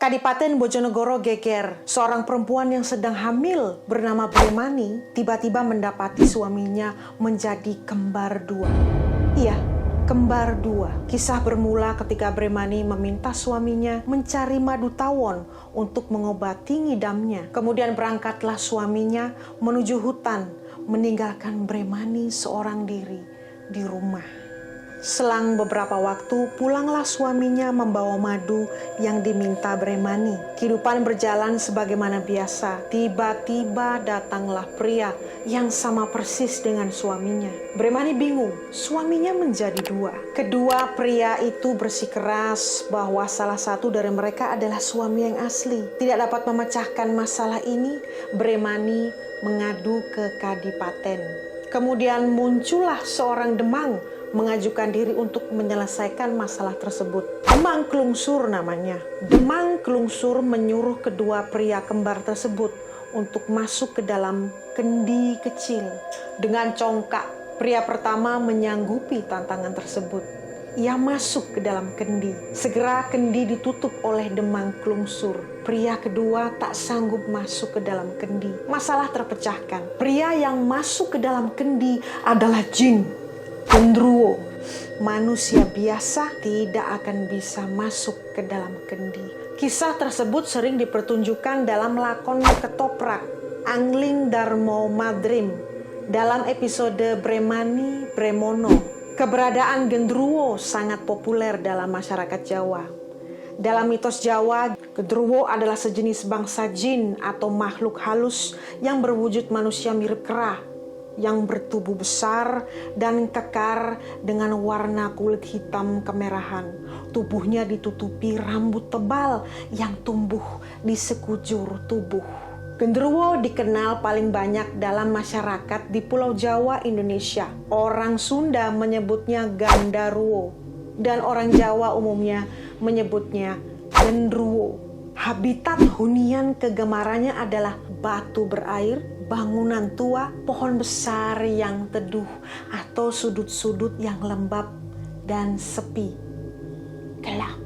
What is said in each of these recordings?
Kadipaten Bojonegoro geger. Seorang perempuan yang sedang hamil bernama Bremani tiba-tiba mendapati suaminya menjadi kembar dua. Iya, kembar dua. Kisah bermula ketika Bremani meminta suaminya mencari madu tawon untuk mengobati ngidamnya. Kemudian berangkatlah suaminya menuju hutan, meninggalkan Bremani seorang diri di rumah. Selang beberapa waktu, pulanglah suaminya membawa madu yang diminta Bremani. Kehidupan berjalan sebagaimana biasa. Tiba-tiba datanglah pria yang sama persis dengan suaminya. Bremani bingung, suaminya menjadi dua. Kedua pria itu bersikeras bahwa salah satu dari mereka adalah suami yang asli. Tidak dapat memecahkan masalah ini, Bremani mengadu ke Kadipaten. Kemudian muncullah seorang demang mengajukan diri untuk menyelesaikan masalah tersebut. Demang Klungsur namanya. Demang Klungsur menyuruh kedua pria kembar tersebut untuk masuk ke dalam kendi kecil. Dengan congkak, pria pertama menyanggupi tantangan tersebut. Ia masuk ke dalam kendi. Segera kendi ditutup oleh Demang Klungsur. Pria kedua tak sanggup masuk ke dalam kendi. Masalah terpecahkan. Pria yang masuk ke dalam kendi adalah jin. Gendruwo, manusia biasa tidak akan bisa masuk ke dalam kendi. Kisah tersebut sering dipertunjukkan dalam lakon ketoprak Angling Darmo Madrim dalam episode Bremani Bremono. Keberadaan Gendruwo sangat populer dalam masyarakat Jawa. Dalam mitos Jawa, Gendruwo adalah sejenis bangsa jin atau makhluk halus yang berwujud manusia mirip kera, yang bertubuh besar dan kekar dengan warna kulit hitam kemerahan. Tubuhnya ditutupi rambut tebal yang tumbuh di sekujur tubuh. Gendruwo dikenal paling banyak dalam masyarakat di Pulau Jawa, Indonesia. Orang Sunda menyebutnya Gandaruwo dan orang Jawa umumnya menyebutnya Gendruwo. Habitat hunian kegemarannya adalah batu berair, bangunan tua, pohon besar yang teduh, atau sudut-sudut yang lembab dan sepi, gelap.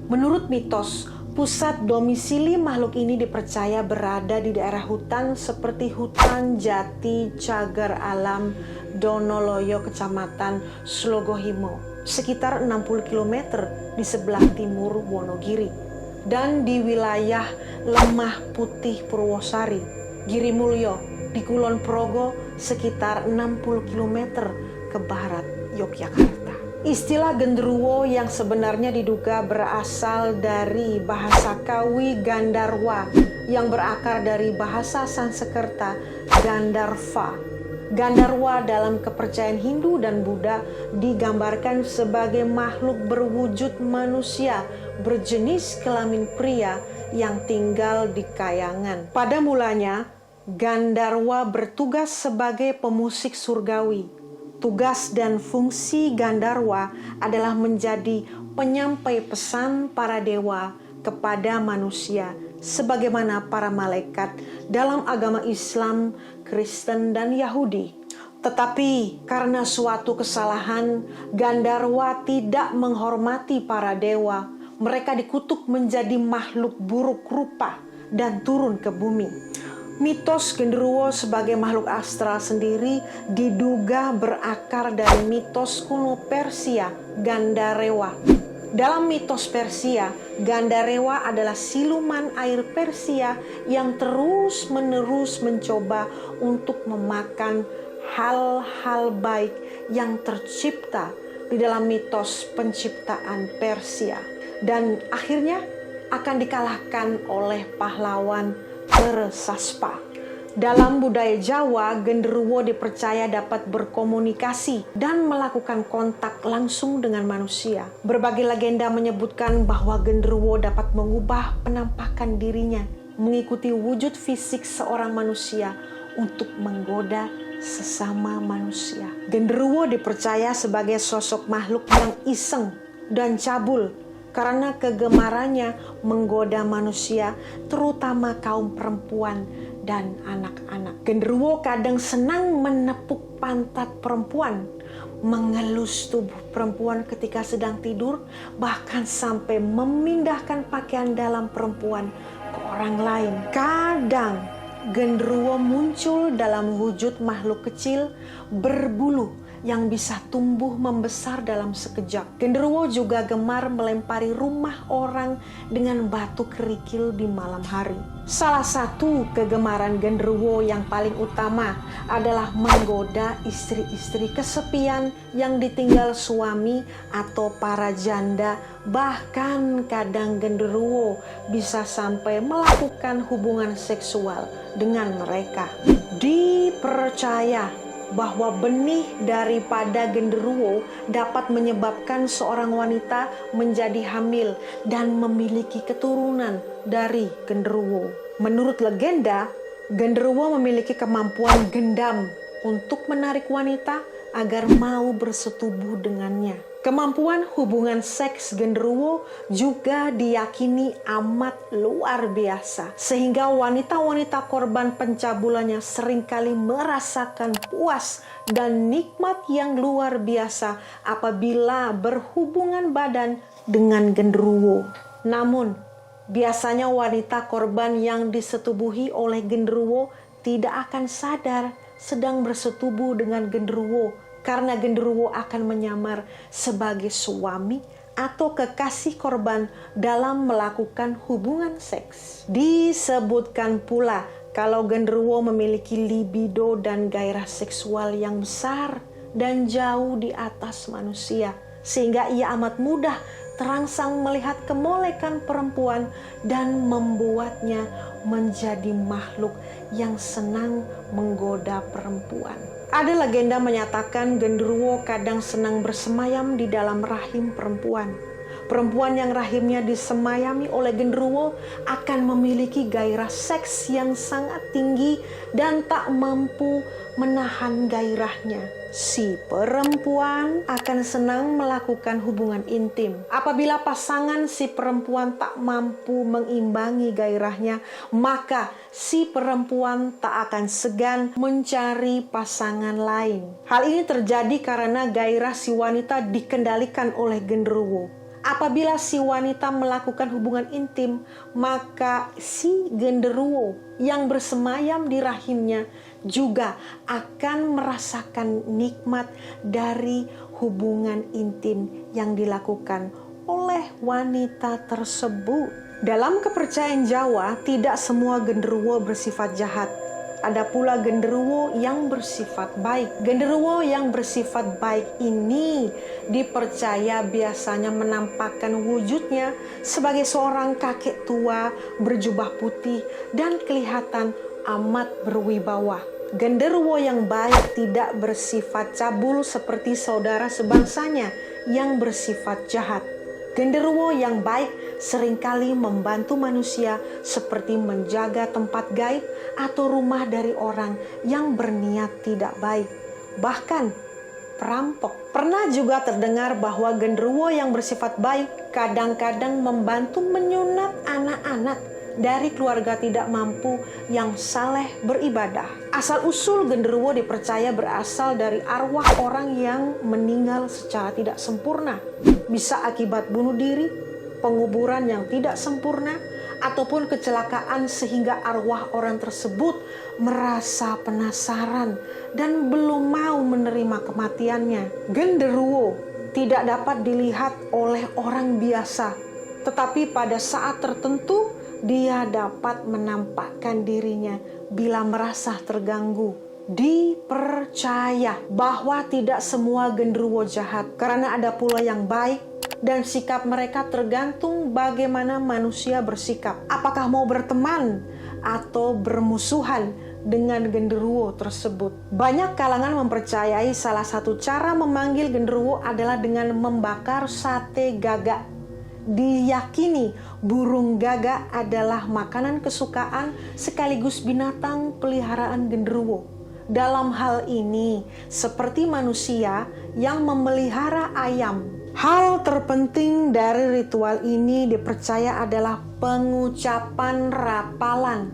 Menurut mitos, pusat domisili makhluk ini dipercaya berada di daerah hutan seperti hutan Jati Cagar Alam Donoloyo, Kecamatan Slogohimo, sekitar 60 km di sebelah timur Wonogiri, dan di wilayah Lemah Putih Purwosari, Girimulyo di Kulon Progo, sekitar 60 km ke barat Yogyakarta. Istilah Gendruwo yang sebenarnya diduga berasal dari bahasa Kawi Gandarwa yang berakar dari bahasa Sanskerta Gandharva. Gandarwa dalam kepercayaan Hindu dan Buddha digambarkan sebagai makhluk berwujud manusia berjenis kelamin pria yang tinggal di kayangan. Pada mulanya, Gandarwa bertugas sebagai pemusik surgawi. Tugas dan fungsi Gandarwa adalah menjadi penyampai pesan para dewa kepada manusia, sebagaimana para malaikat dalam agama Islam, Kristen, dan Yahudi. Tetapi karena suatu kesalahan, Gandarwa tidak menghormati para dewa. Mereka dikutuk menjadi makhluk buruk rupa dan turun ke bumi. Mitos Gendruwo sebagai makhluk astral sendiri diduga berakar dari mitos kuno Persia, Gandarewa. Dalam mitos Persia, Gandarewa adalah siluman air Persia yang terus-menerus mencoba untuk memakan hal-hal baik yang tercipta di dalam mitos penciptaan Persia, dan akhirnya akan dikalahkan oleh pahlawan Teresaspa. Dalam budaya Jawa, Gendruwo dipercaya dapat berkomunikasi dan melakukan kontak langsung dengan manusia. Berbagai legenda menyebutkan bahwa Gendruwo dapat mengubah penampakan dirinya, mengikuti wujud fisik seorang manusia untuk menggoda sesama manusia. Gendruwo dipercaya sebagai sosok makhluk yang iseng dan cabul karena kegemarannya menggoda manusia, terutama kaum perempuan dan anak-anak. Gendruwo kadang senang menepuk pantat perempuan, mengelus tubuh perempuan ketika sedang tidur, bahkan sampai memindahkan pakaian dalam perempuan ke orang lain. Kadang genderuwo muncul dalam wujud makhluk kecil berbulu yang bisa tumbuh membesar dalam sekejap. Genderuwo juga gemar melempari rumah orang dengan batu kerikil di malam hari. Salah satu kegemaran genderuwo yang paling utama adalah menggoda istri-istri kesepian yang ditinggal suami atau para janda. Bahkan kadang genderuwo bisa sampai melakukan hubungan seksual dengan mereka. Dipercaya bahwa benih daripada genderuwo dapat menyebabkan seorang wanita menjadi hamil dan memiliki keturunan dari genderuwo. Menurut legenda, genderuwo memiliki kemampuan gendam untuk menarik wanita agar mau bersetubuh dengannya. Kemampuan hubungan seks genderuwo juga diyakini amat luar biasa, sehingga wanita-wanita korban pencabulannya seringkali merasakan puas dan nikmat yang luar biasa apabila berhubungan badan dengan genderuwo. Namun, biasanya wanita korban yang disetubuhi oleh genderuwo tidak akan sadar sedang bersetubuh dengan genderuwo, karena genderuwo akan menyamar sebagai suami atau kekasih korban dalam melakukan hubungan seks. Disebutkan pula kalau genderuwo memiliki libido dan gairah seksual yang besar dan jauh di atas manusia, sehingga ia amat mudah terangsang melihat kemolekan perempuan dan membuatnya menjadi makhluk yang senang menggoda perempuan. Ada legenda menyatakan genderuwo kadang senang bersemayam di dalam rahim perempuan. Perempuan yang rahimnya disemayami oleh genderuwo akan memiliki gairah seks yang sangat tinggi dan tak mampu menahan gairahnya. Si perempuan akan senang melakukan hubungan intim. Apabila pasangan si perempuan tak mampu mengimbangi gairahnya, maka si perempuan tak akan segan mencari pasangan lain. Hal ini terjadi karena gairah si wanita dikendalikan oleh genderuwo. Apabila si wanita melakukan hubungan intim, maka si genderuwo yang bersemayam di rahimnya juga akan merasakan nikmat dari hubungan intim yang dilakukan oleh wanita tersebut. Dalam kepercayaan Jawa, tidak semua genderuwo bersifat jahat. Ada pula genderuwo yang bersifat baik. Genderuwo yang bersifat baik ini dipercaya biasanya menampakkan wujudnya sebagai seorang kakek tua berjubah putih dan kelihatan amat berwibawa. Genderuwo yang baik tidak bersifat cabul seperti saudara sebangsanya yang bersifat jahat. Genderuwo yang baik seringkali membantu manusia seperti menjaga tempat gaib atau rumah dari orang yang berniat tidak baik. Bahkan perampok. Pernah juga terdengar bahwa genderuwo yang bersifat baik kadang-kadang membantu menyunat anak-anak dari keluarga tidak mampu yang saleh beribadah. Asal-usul genderuwo dipercaya berasal dari arwah orang yang meninggal secara tidak sempurna. Bisa akibat bunuh diri, penguburan yang tidak sempurna, ataupun kecelakaan sehingga arwah orang tersebut merasa penasaran dan belum mau menerima kematiannya. Genderuwo tidak dapat dilihat oleh orang biasa, tetapi pada saat tertentu dia dapat menampakkan dirinya bila merasa terganggu. Dipercaya bahwa tidak semua genderuwo jahat, karena ada pula yang baik dan sikap mereka tergantung bagaimana manusia bersikap. Apakah mau berteman atau bermusuhan dengan genderuwo tersebut. Banyak kalangan mempercayai salah satu cara memanggil genderuwo adalah dengan membakar sate gagak. Diyakini burung gagak adalah makanan kesukaan sekaligus binatang peliharaan genderuwo. Dalam hal ini, seperti manusia yang memelihara ayam, hal terpenting dari ritual ini dipercaya adalah pengucapan rapalan,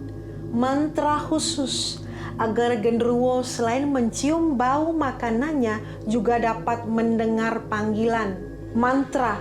mantra khusus agar genderuwo selain mencium bau makanannya juga dapat mendengar panggilan. Mantra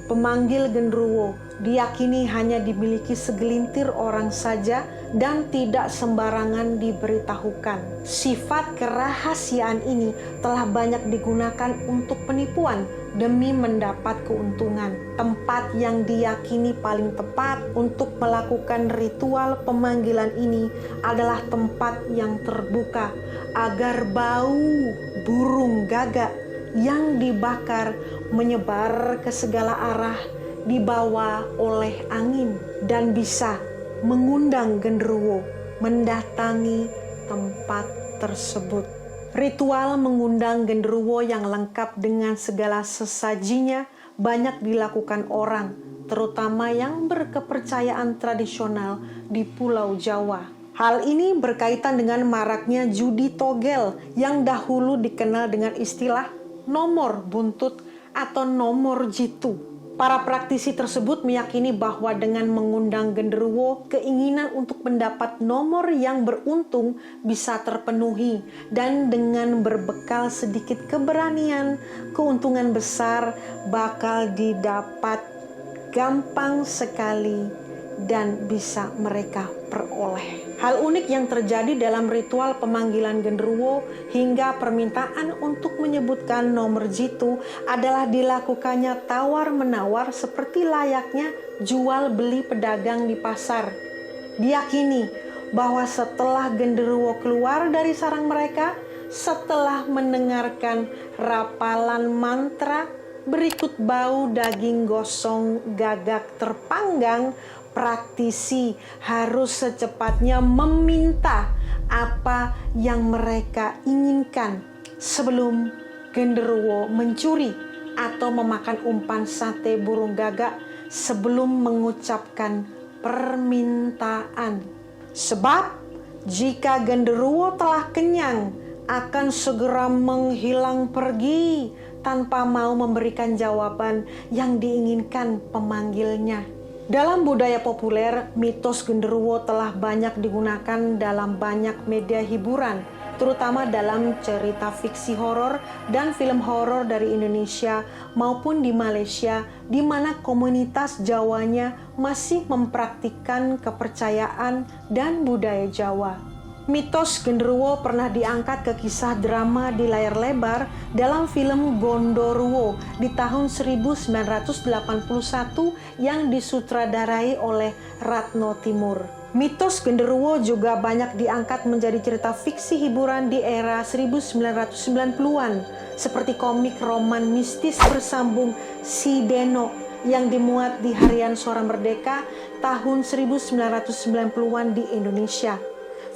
pemanggil genderuwo diyakini hanya dimiliki segelintir orang saja dan tidak sembarangan diberitahukan. Sifat kerahasiaan ini telah banyak digunakan untuk penipuan demi mendapat keuntungan. Tempat yang diyakini paling tepat untuk melakukan ritual pemanggilan ini adalah tempat yang terbuka agar bau burung gagak yang dibakar menyebar ke segala arah dibawa oleh angin dan bisa mengundang genderuwo mendatangi tempat tersebut. Ritual mengundang genderuwo yang lengkap dengan segala sesajinya banyak dilakukan orang, terutama yang berkepercayaan tradisional di Pulau Jawa. Hal ini berkaitan dengan maraknya judi togel yang dahulu dikenal dengan istilah nomor buntut atau nomor jitu. Para praktisi tersebut meyakini bahwa dengan mengundang genderuwo, keinginan untuk mendapat nomor yang beruntung bisa terpenuhi, dan dengan berbekal sedikit keberanian, keuntungan besar bakal didapat gampang sekali dan bisa mereka peroleh. Hal unik yang terjadi dalam ritual pemanggilan genderuwo hingga permintaan untuk menyebutkan nomor jitu adalah dilakukannya tawar-menawar seperti layaknya jual beli pedagang di pasar. Diyakini bahwa setelah genderuwo keluar dari sarang mereka, setelah mendengarkan rapalan mantra berikut bau daging gosong gagak terpanggang, praktisi harus secepatnya meminta apa yang mereka inginkan sebelum genderuwo mencuri atau memakan umpan sate burung gagak sebelum mengucapkan permintaan. Sebab jika genderuwo telah kenyang, akan segera menghilang pergi tanpa mau memberikan jawaban yang diinginkan pemanggilnya. Dalam budaya populer, mitos genderuwo telah banyak digunakan dalam banyak media hiburan, terutama dalam cerita fiksi horor dan film horor dari Indonesia maupun di Malaysia, di mana komunitas Jawanya masih mempraktikkan kepercayaan dan budaya Jawa. Mitos genderuwo pernah diangkat ke kisah drama di layar lebar dalam film Gondoruo di tahun 1981 yang disutradarai oleh Ratno Timur. Mitos genderuwo juga banyak diangkat menjadi cerita fiksi hiburan di era 1990-an, seperti komik roman mistis bersambung Si Deno yang dimuat di Harian Suara Merdeka tahun 1990-an di Indonesia.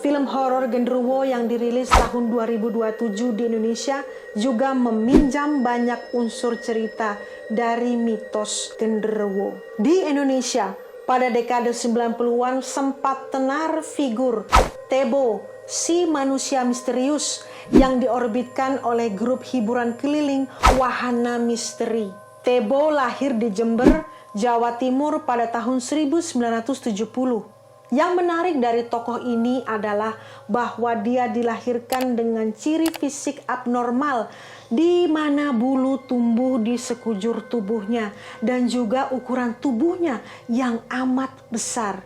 Film horor genderuwo yang dirilis tahun 2027 di Indonesia juga meminjam banyak unsur cerita dari mitos genderuwo. Di Indonesia, pada dekade 90-an sempat tenar figur Tebo, si manusia misterius yang diorbitkan oleh grup hiburan keliling Wahana Misteri. Tebo lahir di Jember, Jawa Timur pada tahun 1970. Yang menarik dari tokoh ini adalah bahwa dia dilahirkan dengan ciri fisik abnormal, di mana bulu tumbuh di sekujur tubuhnya dan juga ukuran tubuhnya yang amat besar.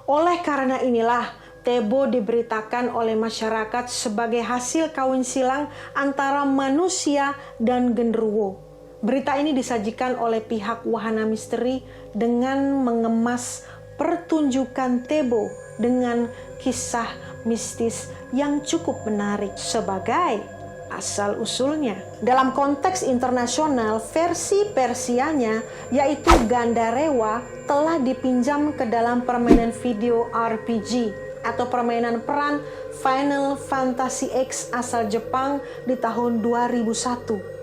Oleh karena inilah, Tebo diberitakan oleh masyarakat sebagai hasil kawin silang antara manusia dan genderuwo. Berita ini disajikan oleh pihak Wahana Misteri dengan mengemas pertunjukan Tebo dengan kisah mistis yang cukup menarik sebagai asal-usulnya. Dalam konteks internasional, versi Persianya yaitu Gandarewa telah dipinjam ke dalam permainan video RPG atau permainan peran Final Fantasy X asal Jepang di tahun 2001.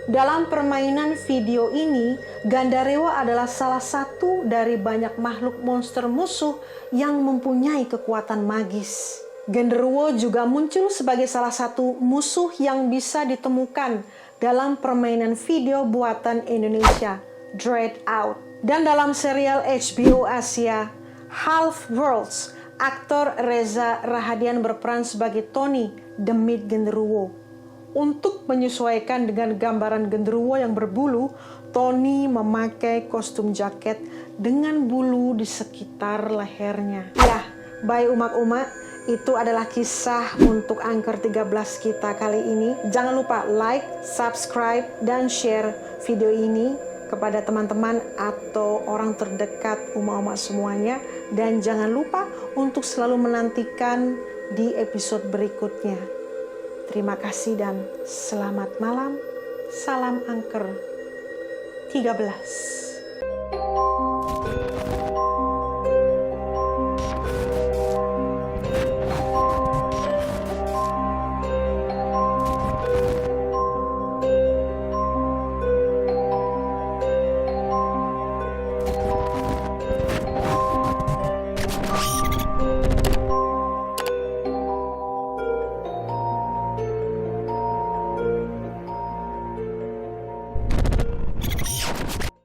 Dalam permainan video ini, Gandarewa adalah salah satu dari banyak makhluk monster musuh yang mempunyai kekuatan magis. Genderuwo juga muncul sebagai salah satu musuh yang bisa ditemukan dalam permainan video buatan Indonesia, Dread Out. Dan dalam serial HBO Asia, Half Worlds aktor Reza Rahadian berperan sebagai Tony Demit Genderuwo. Untuk menyesuaikan dengan gambaran genderuwo yang berbulu, Tony memakai kostum jaket dengan bulu di sekitar lehernya. Ya, baik umak-umak, itu adalah kisah untuk Angker 13 kita kali ini. Jangan lupa like, subscribe, dan share video ini kepada teman-teman atau orang terdekat umat-umat semuanya. Dan jangan lupa untuk selalu menantikan di episode berikutnya. Terima kasih dan selamat malam. Salam Angker 13.